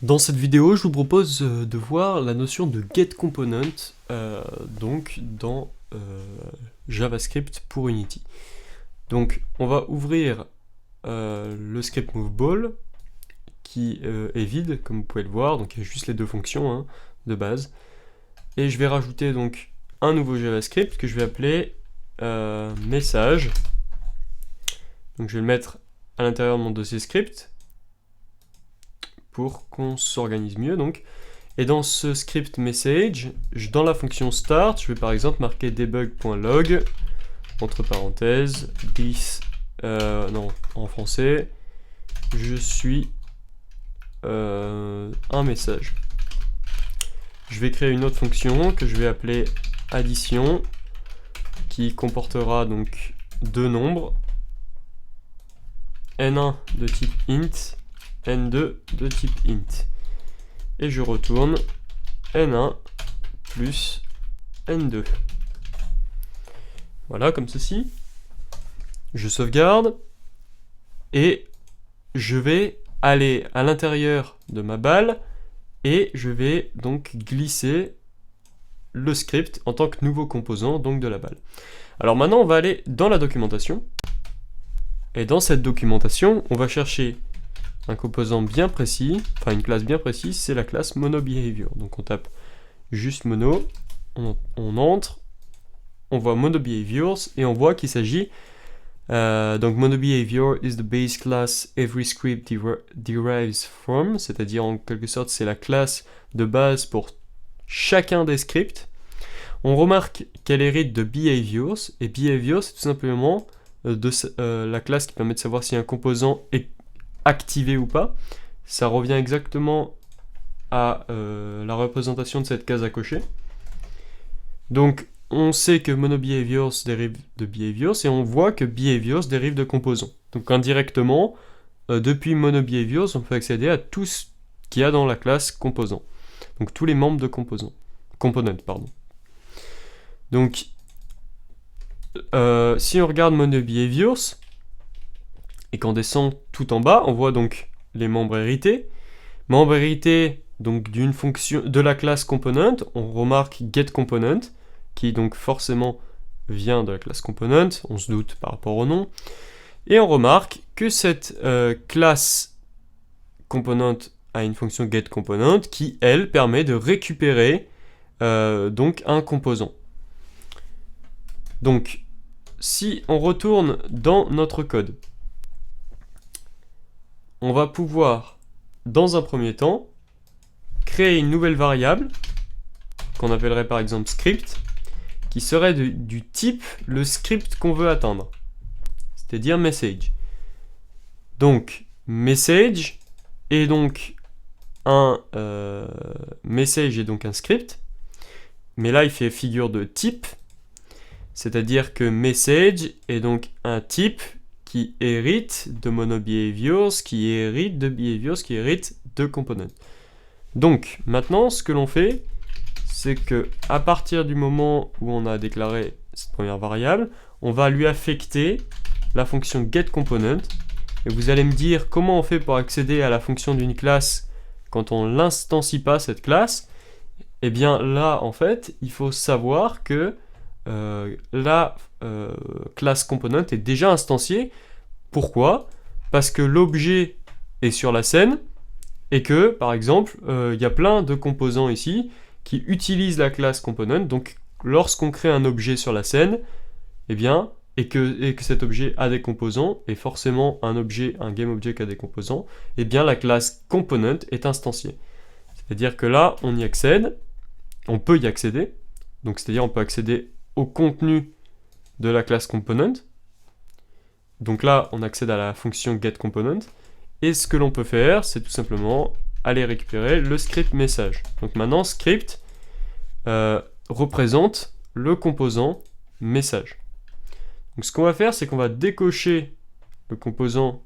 Dans cette vidéo, je vous propose de voir la notion de getComponent donc dans JavaScript pour Unity. Donc on va ouvrir le script moveball qui est vide comme vous pouvez le voir, donc il y a juste les deux fonctions de base. Et je vais rajouter donc un nouveau JavaScript que je vais appeler message. Donc je vais le mettre à l'intérieur de mon dossier script pour qu'on s'organise mieux donc. Et dans ce script message, dans la fonction start, je vais par exemple marquer debug.log, entre parenthèses, this, non, en français, je suis un message. Je vais créer une autre fonction que je vais appeler addition, qui comportera donc deux nombres, n1 de type int, n2 de type int. Et je retourne n1 plus n2. Voilà, comme ceci. Je sauvegarde et je vais aller à l'intérieur de ma balle et je vais donc glisser le script en tant que nouveau composant donc de la balle. Alors maintenant on va aller dans la documentation et dans cette documentation on va chercher un composant bien précis, enfin une classe bien précise, c'est la classe MonoBehavior. Donc on tape juste mono, on entre, on voit MonoBehaviors et on voit qu'il s'agit donc MonoBehavior is the base class every script derives from, c'est-à-dire en quelque sorte c'est la classe de base pour chacun des scripts. On remarque qu'elle hérite de behaviors, et behaviors c'est tout simplement la classe qui permet de savoir si un composant est activé ou pas. Ça revient exactement à la représentation de cette case à cocher. Donc on sait que MonoBehaviors dérive de behaviors et on voit que behaviors dérive de composants. Donc indirectement, depuis MonoBehaviors, on peut accéder à tout ce qu'il y a dans la classe composant. Donc tous les membres de component, pardon. Donc si on regarde MonoBehaviors et qu'on descend tout en bas, on voit donc les membres hérités. Membres hérités donc d'une fonction de la classe component, on remarque getComponent qui donc forcément vient de la classe component, on se doute par rapport au nom, et on remarque que cette classe component a une fonction getComponent qui, elle, permet de récupérer donc un composant. Donc, si on retourne dans notre code, on va pouvoir, dans un premier temps, créer une nouvelle variable, qu'on appellerait par exemple script, qui serait du type le script qu'on veut atteindre, c'est-à-dire message. Donc message est donc un message est donc un script, mais là il fait figure de type, c'est-à-dire que message est donc un type qui hérite de MonoBehaviors, qui hérite de behaviors, qui hérite de components. Donc maintenant ce que l'on fait, c'est que à partir du moment où on a déclaré cette première variable, on va lui affecter la fonction getComponent. Et vous allez me dire comment on fait pour accéder à la fonction d'une classe quand on n'instancie pas cette classe. Et bien là, en fait, il faut savoir que la classe component est déjà instanciée. Pourquoi ? Parce que l'objet est sur la scène et que, par exemple, il y a plein de composants ici qui utilise la classe component. Donc lorsqu'on crée un objet sur la scène, eh bien, et que cet objet a des composants, et forcément un game object a des composants, eh bien la classe component est instanciée. C'est-à-dire que là, on y accède, on peut y accéder, donc c'est-à-dire on peut accéder au contenu de la classe component. Donc là, on accède à la fonction getComponent, et ce que l'on peut faire, c'est tout simplement aller récupérer le script message. Donc maintenant, script représente le composant message. Donc ce qu'on va faire, c'est qu'on va décocher le composant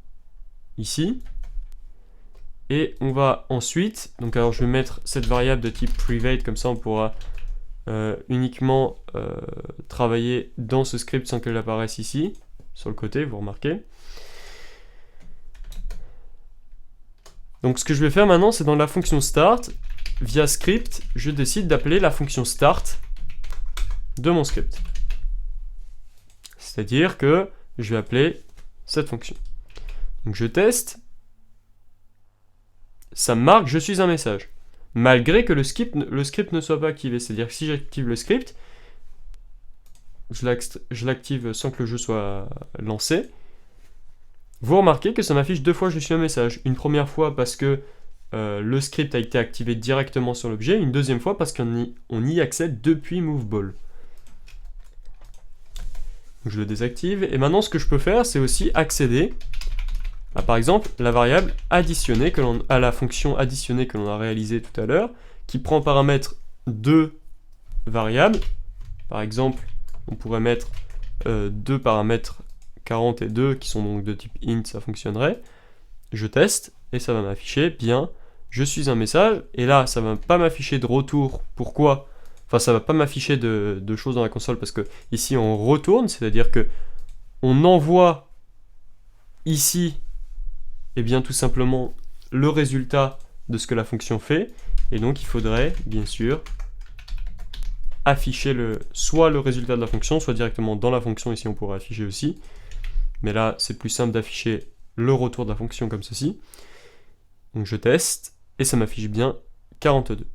ici, et on va ensuite, donc alors je vais mettre cette variable de type private, comme ça on pourra uniquement travailler dans ce script sans qu'elle apparaisse ici, sur le côté, vous remarquez. Donc ce que je vais faire maintenant, c'est dans la fonction start, via script, je décide d'appeler la fonction start de mon script. C'est-à-dire que je vais appeler cette fonction. Donc je teste, ça marque je suis un message, malgré que le script ne soit pas activé. C'est-à-dire que si j'active le script, je l'active sans que le jeu soit lancé, vous remarquez que ça m'affiche 2 fois je suis un message. Une première fois parce que le script a été activé directement sur l'objet, une deuxième fois parce qu'on y accède depuis MoveBall. Donc je le désactive, et maintenant ce que je peux faire, c'est aussi accéder à, par exemple, la variable additionnée, à la fonction additionnée que l'on a réalisée tout à l'heure, qui prend en paramètre 2 variables. Par exemple, on pourrait mettre 2 paramètres 40 et 2 qui sont donc de type int, ça fonctionnerait. Je teste et ça va m'afficher bien je suis un message, et là ça va pas m'afficher de retour. Pourquoi? Enfin, ça va pas m'afficher de choses dans la console parce que ici on retourne, c'est-à-dire que on envoie ici et bien tout simplement le résultat de ce que la fonction fait, et donc il faudrait bien sûr afficher soit le résultat de la fonction, soit directement dans la fonction. Ici on pourrait afficher aussi, mais là c'est plus simple d'afficher le retour de la fonction comme ceci. Donc je teste et ça m'affiche bien 42.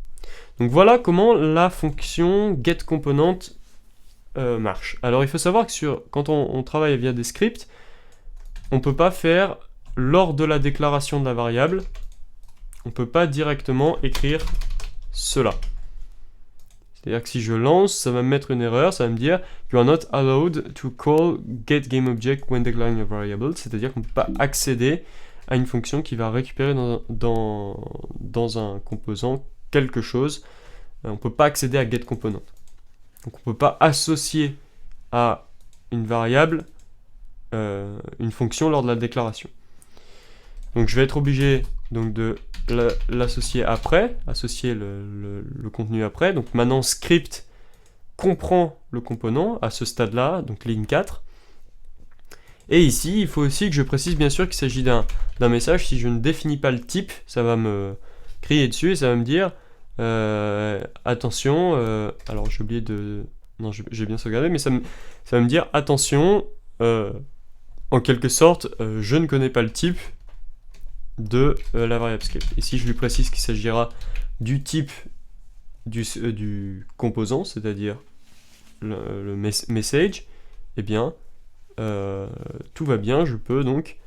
Donc voilà comment la fonction getComponent marche. Alors il faut savoir que quand on travaille via des scripts, on ne peut pas faire lors de la déclaration de la variable, on ne peut pas directement écrire cela. C'est-à-dire que si je lance, ça va me mettre une erreur, ça va me dire You are not allowed to call getGameObject when declaring a variable, c'est-à-dire qu'on ne peut pas accéder à une fonction qui va récupérer dans un composant quelque chose. On ne peut pas accéder à getComponent. Donc on ne peut pas associer à une variable une fonction lors de la déclaration. Donc je vais être obligé donc de l'associer après, associer le contenu après. Donc maintenant script comprend le component à ce stade-là, donc ligne 4. Et ici, il faut aussi que je précise bien sûr qu'il s'agit d'un message. Si je ne définis pas le type, ça va me crier dessus et ça va me dire attention, alors j'ai oublié de... Non, j'ai bien sauvegardé, mais ça va me dire attention, en quelque sorte, je ne connais pas le type de la variable script. Et si je lui précise qu'il s'agira du type du composant, c'est-à-dire le message, eh bien, tout va bien, je peux donc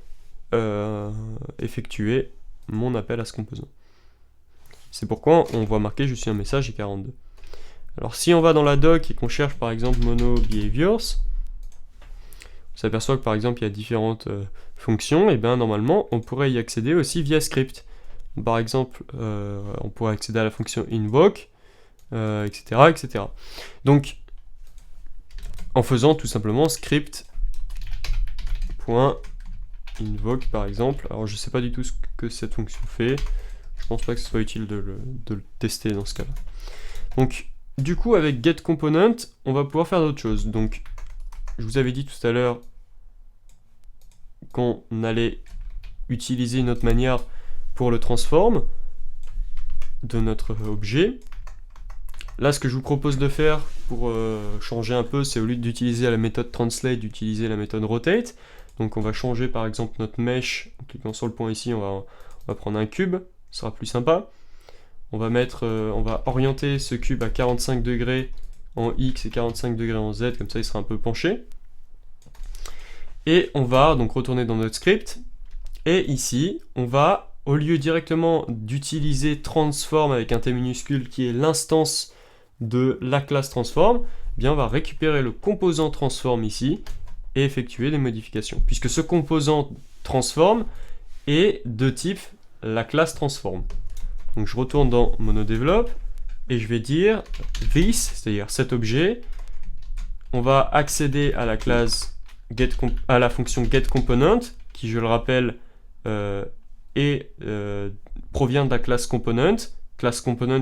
effectuer mon appel à ce composant. C'est pourquoi on voit marqué je suis un message et 42. Alors si on va dans la doc et qu'on cherche par exemple mono behaviors, on s'aperçoit que par exemple il y a différentes fonctions, et bien normalement on pourrait y accéder aussi via script. Par exemple on pourrait accéder à la fonction invoke, etc., etc. Donc en faisant tout simplement script.invoke par exemple. Alors je sais pas du tout ce que cette fonction fait, je pense pas que ce soit utile de le tester dans ce cas-là. Donc du coup avec getComponent on va pouvoir faire d'autres choses. Donc je vous avais dit tout à l'heure qu'on allait utiliser une autre manière pour le transform de notre objet. Là, ce que je vous propose de faire pour changer un peu, c'est au lieu d'utiliser la méthode translate, d'utiliser la méthode rotate. Donc on va changer par exemple notre mesh, en cliquant sur le point ici, on va prendre un cube, ce sera plus sympa. On va orienter ce cube à 45 degrés en X et 45 degrés en Z, comme ça il sera un peu penché. Et on va donc retourner dans notre script, et ici, on va, au lieu directement d'utiliser transform avec un T minuscule qui est l'instance de la classe transform, eh bien on va récupérer le composant transform ici, et effectuer des modifications, puisque ce composant transform est de type la classe transform. Donc je retourne dans monodevelop, et je vais dire this, c'est-à-dire cet objet, on va accéder à la classe à la fonction getComponent, qui je le rappelle provient de la classe component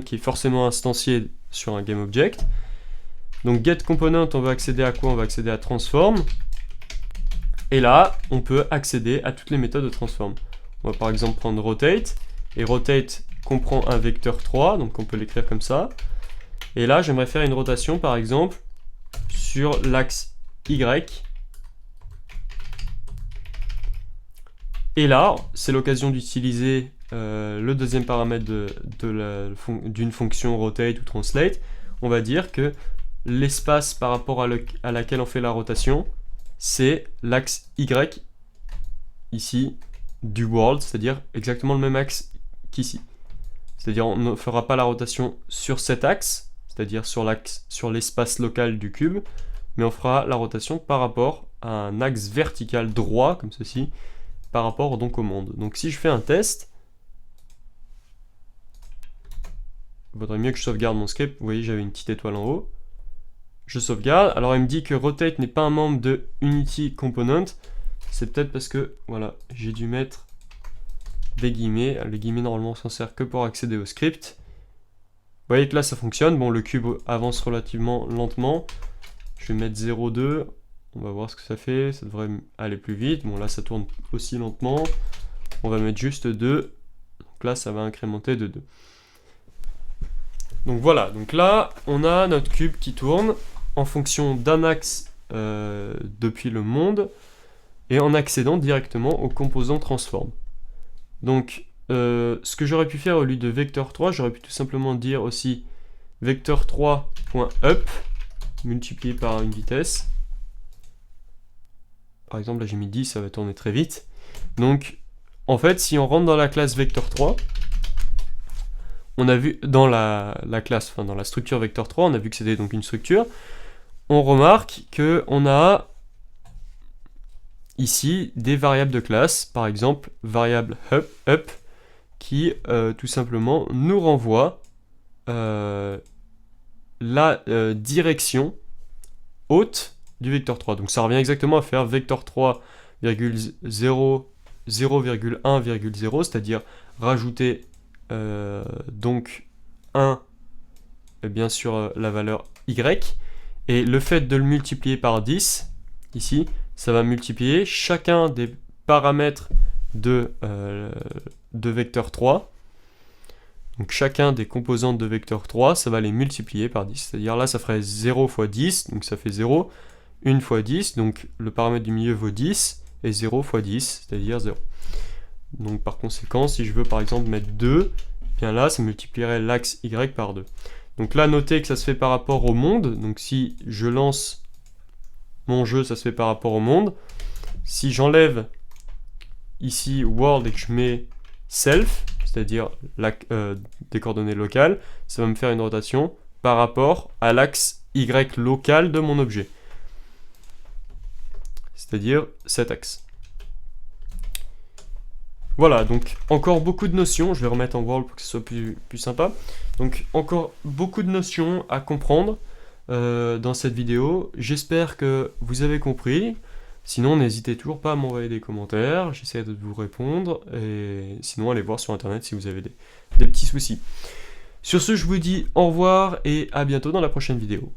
qui est forcément instanciée sur un GameObject. Donc getComponent, on va accéder à quoi? On va accéder à transform, et là on peut accéder à toutes les méthodes de transform. On va par exemple prendre rotate, Et rotate comprend un vecteur 3, donc on peut l'écrire comme ça. Et là, j'aimerais faire une rotation, par exemple, sur l'axe Y. Et là, c'est l'occasion d'utiliser le deuxième paramètre d'une fonction rotate ou translate. On va dire que l'espace par rapport à laquelle on fait la rotation, c'est l'axe Y, ici, du world, c'est-à-dire exactement le même axe qu'ici. C'est-à-dire on ne fera pas la rotation sur cet axe, c'est-à-dire sur l'espace local du cube, mais on fera la rotation par rapport à un axe vertical droit, comme ceci, par rapport donc au monde. Donc si je fais un test, il vaudrait mieux que je sauvegarde mon script. Vous voyez, j'avais une petite étoile en haut. Je sauvegarde. Alors il me dit que rotate n'est pas un membre de Unity Component. C'est peut-être parce que, voilà, j'ai dû mettre des guillemets. Les guillemets, normalement, on s'en sert que pour accéder au script. Vous voyez que là, ça fonctionne. Bon, le cube avance relativement lentement. Je vais mettre 0,2. On va voir ce que ça fait. Ça devrait aller plus vite. Bon, là, ça tourne aussi lentement. On va mettre juste 2. Donc là, ça va incrémenter de 2. Donc voilà. Donc là, on a notre cube qui tourne en fonction d'un axe depuis le monde et en accédant directement aux composants transform. Donc, ce que j'aurais pu faire au lieu de vecteur 3, j'aurais pu tout simplement dire aussi vecteur 3.up multiplié par une vitesse. Par exemple, là j'ai mis 10, ça va tourner très vite. Donc, en fait, si on rentre dans la classe vecteur 3, on a vu dans la classe, enfin dans la structure vecteur 3, on a vu que c'était donc une structure. On remarque qu'on a ici des variables de classe, par exemple variable up qui tout simplement nous renvoie la direction haute du vecteur 3. Donc ça revient exactement à faire vecteur 3,0,1,0, c'est-à-dire rajouter donc 1 bien sûr la valeur y, et le fait de le multiplier par 10, ici, ça va multiplier chacun des paramètres de vecteur 3. Donc chacun des composantes de vecteur 3, ça va les multiplier par 10. C'est-à-dire là, ça ferait 0 fois 10, donc ça fait 0. 1 fois 10, donc le paramètre du milieu vaut 10, et 0 fois 10, c'est-à-dire 0. Donc par conséquent, si je veux par exemple mettre 2, bien là, ça multiplierait l'axe Y par 2. Donc là, notez que ça se fait par rapport au monde. Donc si je lance mon jeu, ça se fait par rapport au monde. Si j'enlève ici world et que je mets self, c'est-à-dire des coordonnées locales, ça va me faire une rotation par rapport à l'axe Y local de mon objet. C'est-à-dire cet axe. Voilà, donc encore beaucoup de notions. Je vais remettre en world pour que ce soit plus sympa. Donc encore beaucoup de notions à comprendre dans cette vidéo. J'espère que vous avez compris. Sinon, n'hésitez toujours pas à m'envoyer des commentaires. J'essaie de vous répondre. Et sinon, allez voir sur internet si vous avez des petits soucis. Sur ce, je vous dis au revoir et à bientôt dans la prochaine vidéo.